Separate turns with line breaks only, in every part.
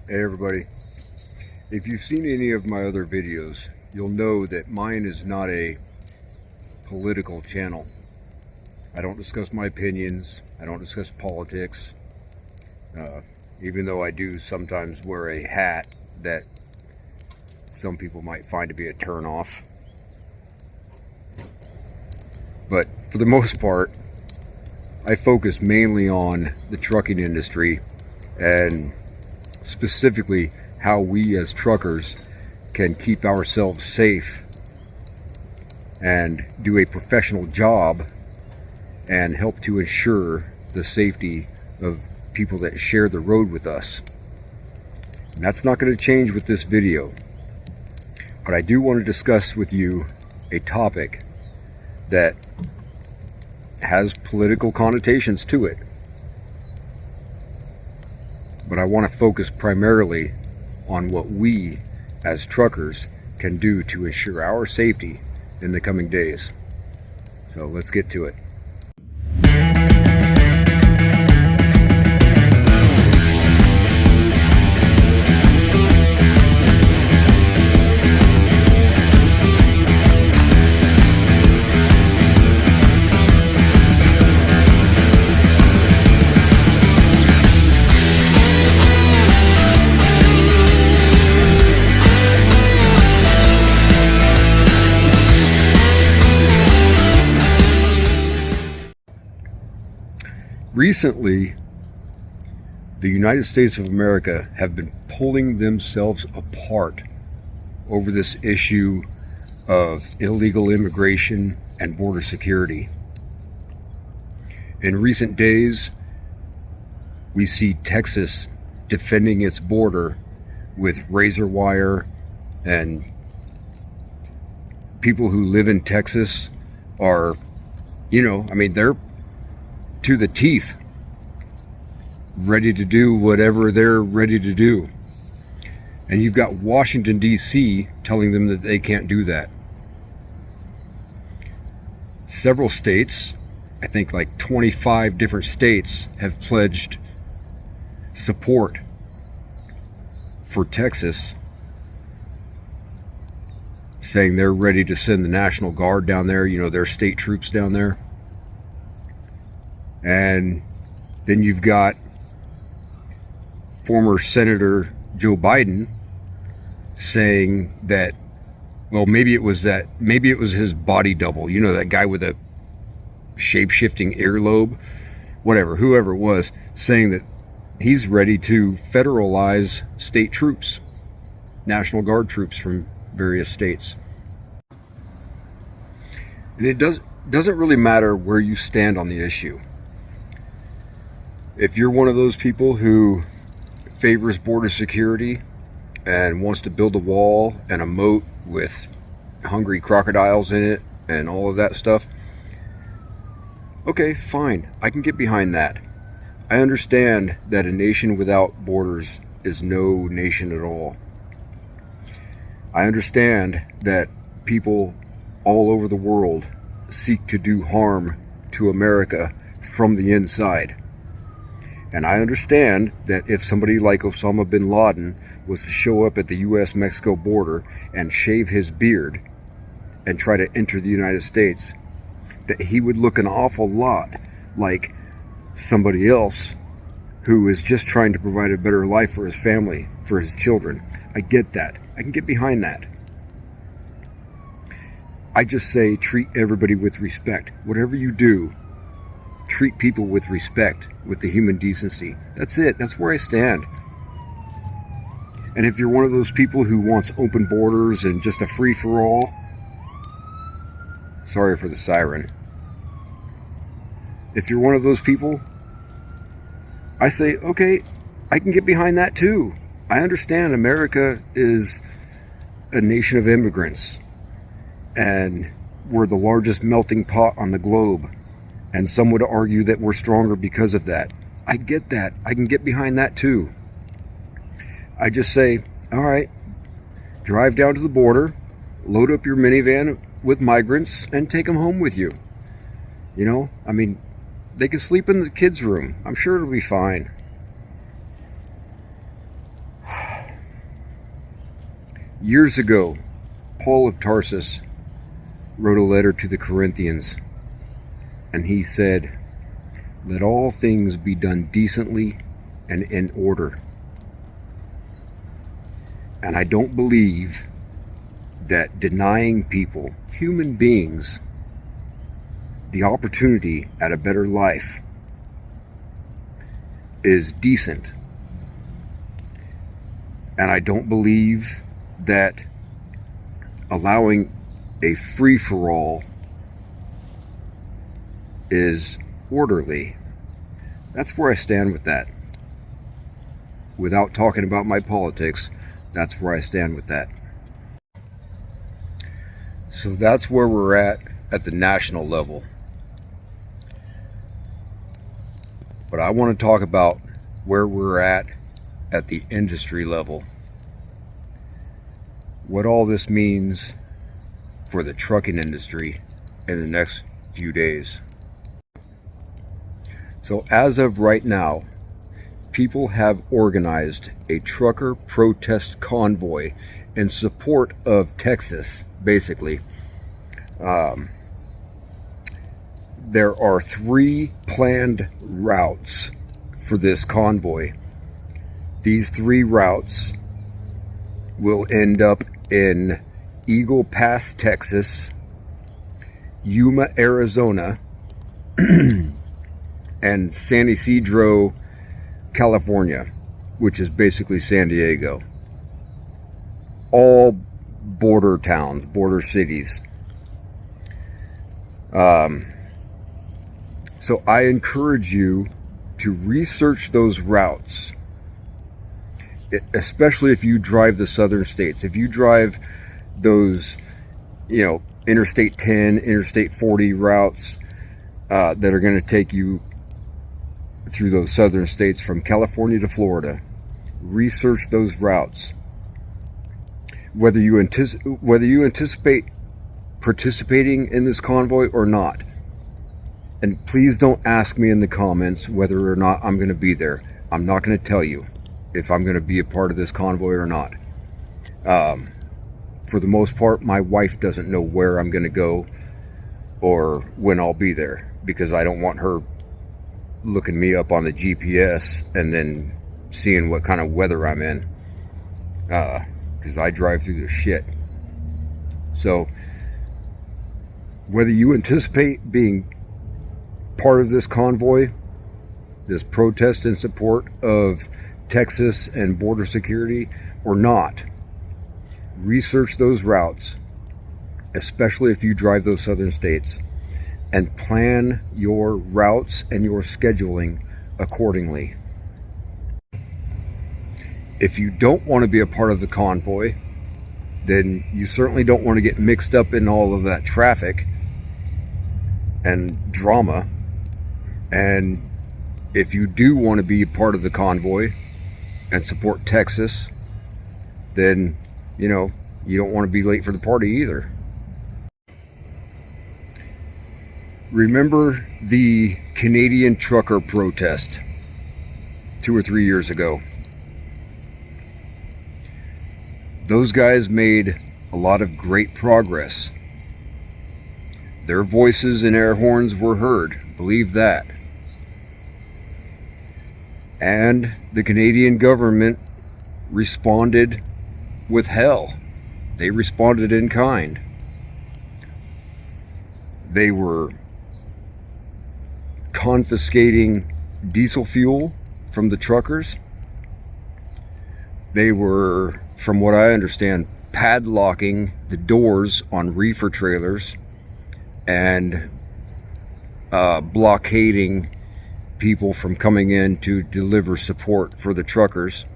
Hey everybody, if you've seen any of my other videos, you'll know that mine is not a political channel. I don't discuss my opinions, I don't discuss politics, even though I do sometimes wear a hat that some people might find to be a turn-off. But for the most part, I focus mainly on the trucking industry and specifically how we as truckers can keep ourselves safe and do a professional job and help to ensure the safety of people that share the road with us. And that's not going to change with this video, but I do want to discuss with you a topic that has political connotations to it. But I want to focus primarily on what we as truckers can do to ensure our safety in the coming days. So let's get to it. Recently, the United States of America have been pulling themselves apart over this issue of illegal immigration and border security. In recent days, we see Texas defending its border with razor wire, and people who live in Texas are, they're to the teeth, ready to do whatever they're ready to do. And you've got Washington, D.C. telling them that they can't do that. Several states, I think like 25 different states, have pledged support for Texas, saying they're ready to send the National Guard down there, their state troops down there. And then you've got former Senator Joe Biden saying that, well, maybe it was his body double, that guy with a shape-shifting earlobe, whoever it was, saying that he's ready to federalize state troops, National Guard troops from various states. And it doesn't really matter where you stand on the issue. If you're one of those people who favors border security and wants to build a wall and a moat with hungry crocodiles in it and all of that stuff, okay, fine. I can get behind that. I understand that a nation without borders is no nation at all. I understand that people all over the world seek to do harm to America from the inside. And I understand that if somebody like Osama bin Laden was to show up at the U.S.-Mexico border and shave his beard and try to enter the United States, that he would look an awful lot like somebody else who is just trying to provide a better life for his family, for his children. I get that. I can get behind that. I just say treat everybody with respect. Whatever you do, treat people with respect, with the human decency. That's it. That's where I stand. And if you're one of those people who wants open borders and just a free-for-all, sorry for the siren. If you're one of those people, I say, okay, I can get behind that too. I understand America is a nation of immigrants, and we're the largest melting pot on the globe. And some would argue that we're stronger because of that. I get that. I can get behind that too. I just say, all right, drive down to the border, load up your minivan with migrants, and take them home with you. They can sleep in the kids' room. I'm sure it'll be fine. Years ago, Paul of Tarsus wrote a letter to the Corinthians, and he said, "Let all things be done decently and in order." And I don't believe that denying people, human beings, the opportunity at a better life is decent. And I don't believe that allowing a free-for-all is orderly. That's where I stand with that. Without talking about my politics, that's where I stand with that. So that's where we're at the national level. But I want to talk about where we're at the industry level. What all this means for the trucking industry in the next few days. So as of right now, people have organized a trucker protest convoy in support of Texas, basically. There are 3 planned routes for this convoy. These 3 routes will end up in Eagle Pass, Texas, Yuma, Arizona, and San Ysidro, California, which is basically San Diego. All border towns, border cities. So I encourage you to research those routes, especially if you drive the southern states. If you drive those, Interstate 10, Interstate 40 routes that are going to take you through those southern states from California to Florida, research those routes. Whether you anticipate participating in this convoy or not. And please don't ask me in the comments whether or not I'm going to be there. I'm not going to tell you if I'm going to be a part of this convoy or not. For the most part, my wife doesn't know where I'm going to go or when I'll be there, because I don't want her looking me up on the GPS and then seeing what kind of weather I'm in, because I drive through the shit. So whether you anticipate being part of this convoy, this protest in support of Texas and border security or not, research those routes, especially if you drive those southern states, and plan your routes and your scheduling accordingly. If you don't want to be a part of the convoy, then you certainly don't want to get mixed up in all of that traffic and drama. And if you do want to be a part of the convoy and support Texas, then, you don't want to be late for the party either. Remember the Canadian trucker protest 2 or 3 years ago? Those guys made a lot of great progress. Their voices and air horns were heard, believe that. And the Canadian government responded with hell. They responded in kind. They were confiscating diesel fuel from the truckers. They were, from what I understand, padlocking the doors on reefer trailers and blockading people from coming in to deliver support for the truckers.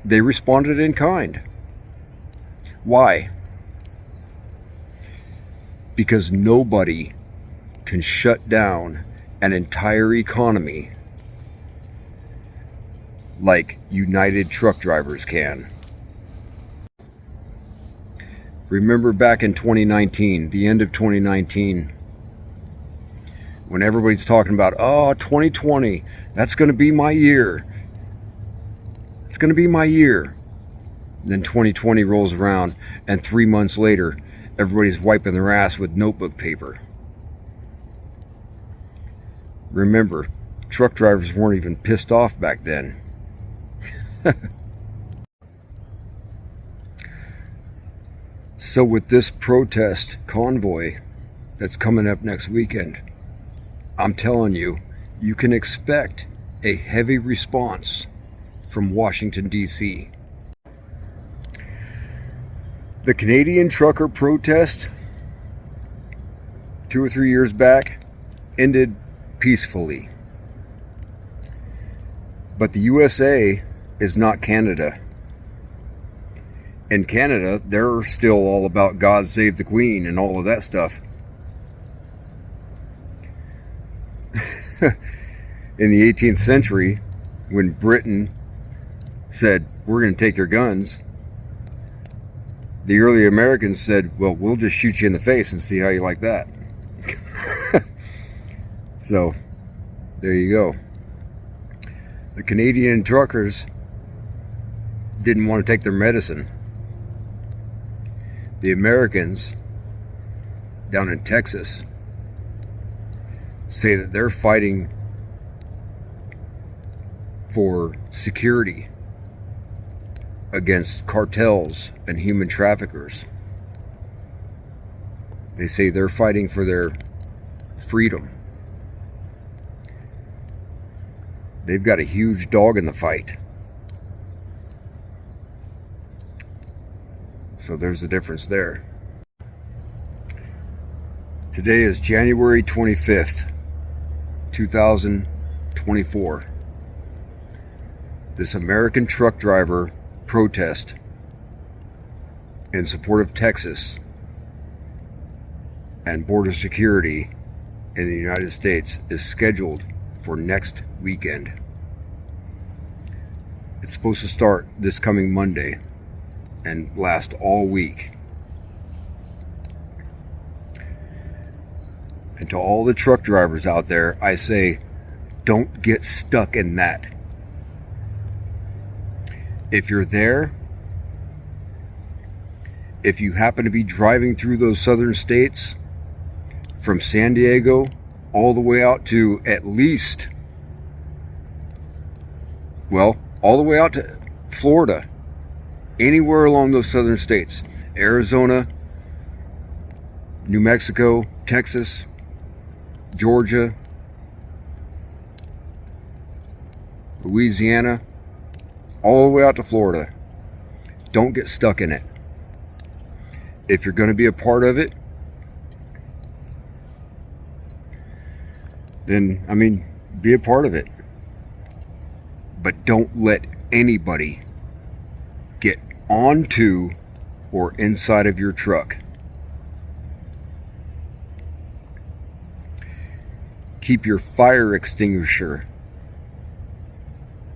They responded in kind. Why? Because nobody can shut down an entire economy like United Truck Drivers can. Remember back in 2019, the end of 2019, when everybody's talking about, 2020, that's going to be my year. It's going to be my year. Then 2020 rolls around, and 3 months later, everybody's wiping their ass with notebook paper. Remember, truck drivers weren't even pissed off back then. So with this protest convoy that's coming up next weekend, I'm telling you, you can expect a heavy response from Washington, D.C. The Canadian trucker protest 2 or 3 years back ended peacefully. But the USA is not Canada. In Canada, they're still all about God Save the Queen and all of that stuff. In the 18th century, when Britain said, we're going to take your guns, the early Americans said, well, we'll just shoot you in the face and see how you like that. So, there you go. The Canadian truckers didn't want to take their medicine. The Americans down in Texas say that they're fighting for security against cartels and human traffickers. They say they're fighting for their freedom. They've got a huge dog in the fight. So there's the difference there. Today is January 25th, 2024. This American truck driver protest in support of Texas and border security in the United States is scheduled for next weekend. It's supposed to start this coming Monday and last all week. And to all the truck drivers out there, I say, don't get stuck in that. If you're there, if you happen to be driving through those southern states, from San Diego all the way out to at least, well, all the way out to Florida, anywhere along those southern states, Arizona, New Mexico, Texas, Georgia, Louisiana, all the way out to Florida. Don't get stuck in it. If you're going to be a part of it, then, I mean, be a part of it. But don't let anybody get onto or inside of your truck. Keep your fire extinguisher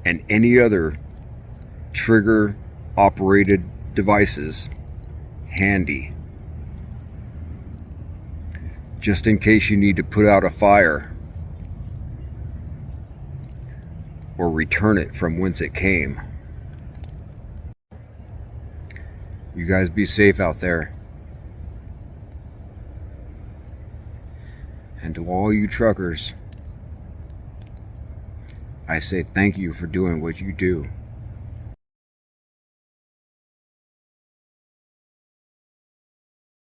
and any other trigger operated devices handy, just in case you need to put out a fire or return it from whence it came. You guys be safe out there. And to all you truckers, I say thank you for doing what you do.